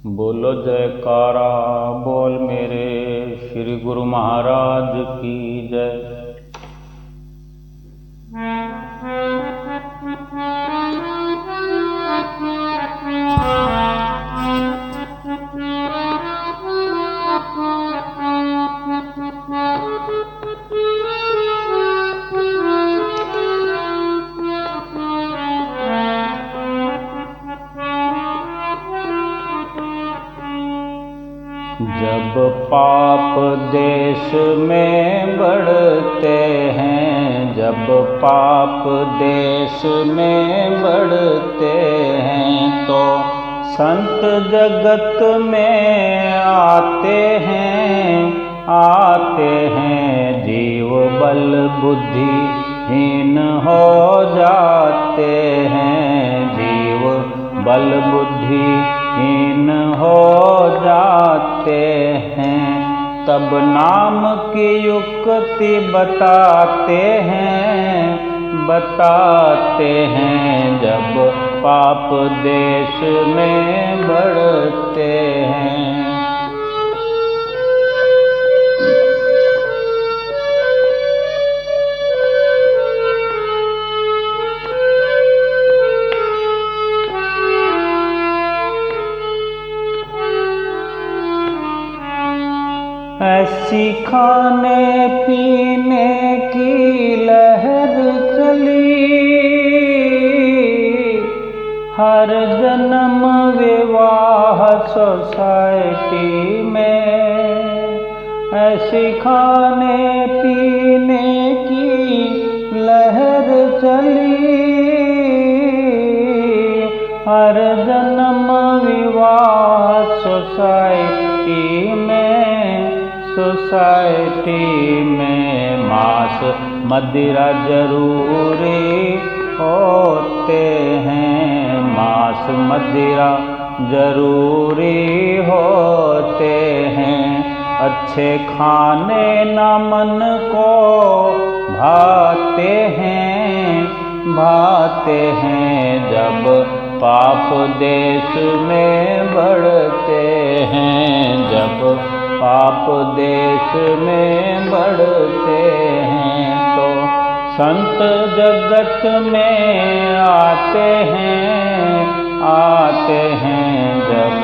बोलो जयकारा बोल मेरे श्री गुरु महाराज की जय। जब पाप देश में बढ़ते हैं, जब पाप देश में बढ़ते हैं तो संत जगत में आते हैं जीव बल बुद्धिहीन हो जाते हैं, जीव बल बुद्धिहीन हो जाते हैं। तब नाम की युक्ति बताते हैं जब पाप देश में बढ़ते हैं। ऐसी खाने पीने की लहर चली, हर जन्म विवाह सोसाइटी में। ऐसी खाने पीने की लहर चली, हर जन्म विवाह सोसाइटी में मांस मदिरा जरूरी होते हैं, मांस मदिरा जरूरी होते हैं। अच्छे खाने न मन को भाते हैं जब पाप देश में बढ़ते हैं, जब पाप देश में बढ़ते हैं तो संत जगत में आते हैं जब।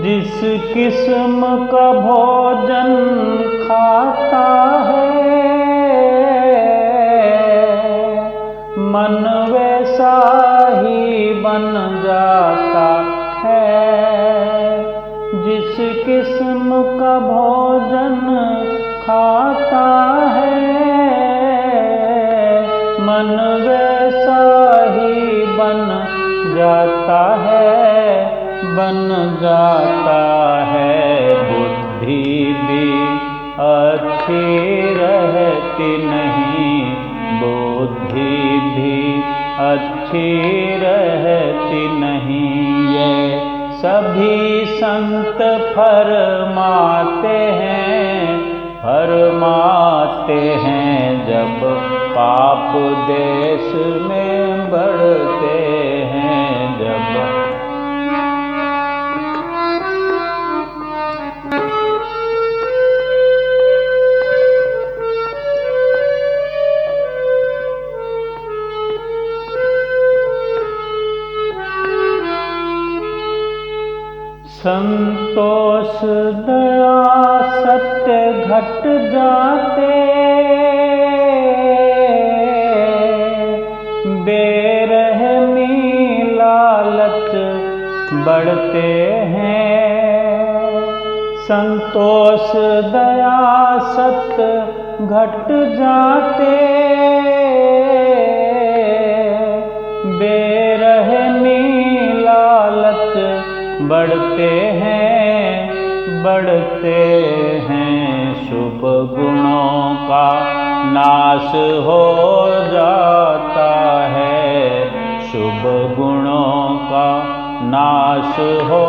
जिस किस्म का भोजन खाता है, मन वैसा ही बन जाता है। जिस किस्म का भोजन खाता है, मन वैसा ही बन जाता है। बुद्धि भी अच्छी रहती नहीं, बुद्धि भी अच्छी रहती नहीं। ये सभी संत फरमाते हैं जब पाप देश में बढ़ते हैं, जब। संतोष दया सत्य घट जाते, बेरहमी लालच बढ़ते हैं। संतोष दया सत्य घट जाते, बेरहमी लालच बढ़ते हैं। शुभ गुणों का नाश हो जाता है, शुभ गुणों का नाश हो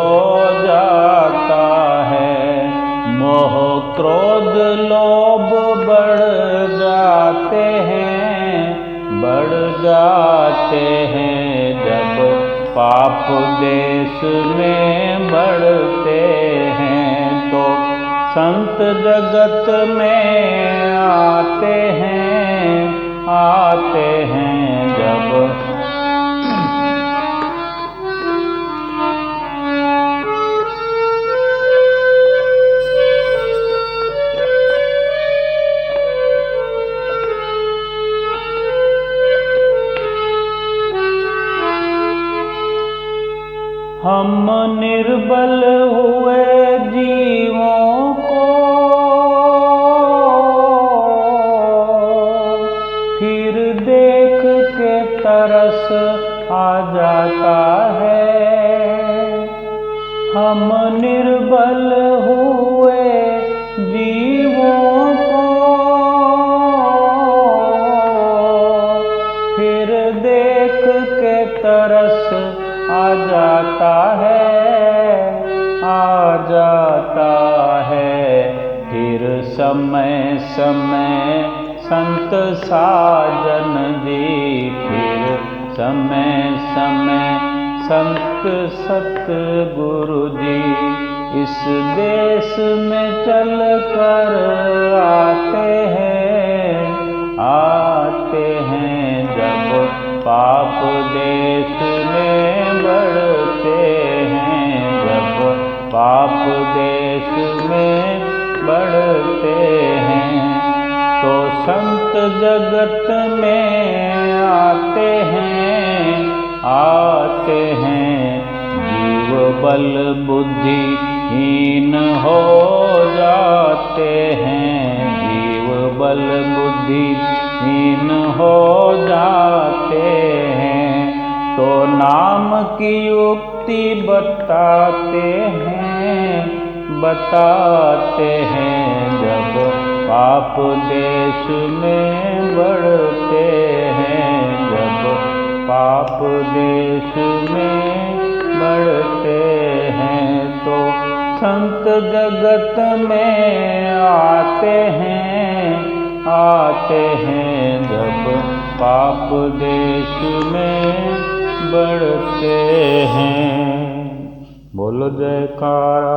जाता है। क्रोध लोभ बढ़ जाते हैं जब पाप देश में बढ़ते हैं। तो संत जगत में आते हैं जब हम निर्बल हुए जीवों को फिर देख के तरस आ जाता है। हम निर्बल हुए जीवों को फिर देख के तरस आ जाता है। फिर समय संत साजन जी, फिर समय संत सतगुरु जी इस देश में चल कर आते हैं जब पाप देश में बढ़ते हैं, जब पाप देश में बढ़ते हैं। तो संत जगत में आते हैं जीव बल बुद्धिहीन हो जाते हैं, जीव बल बुद्धिहीन हो जाते हैं। तो नाम की युक्ति बताते हैं जब पाप देश में बढ़ते हैं, जब पाप देश में बढ़ते हैं। तो संत जगत में आते हैं जब पाप देश में बढ़ते हैं। बोलो जयकारा।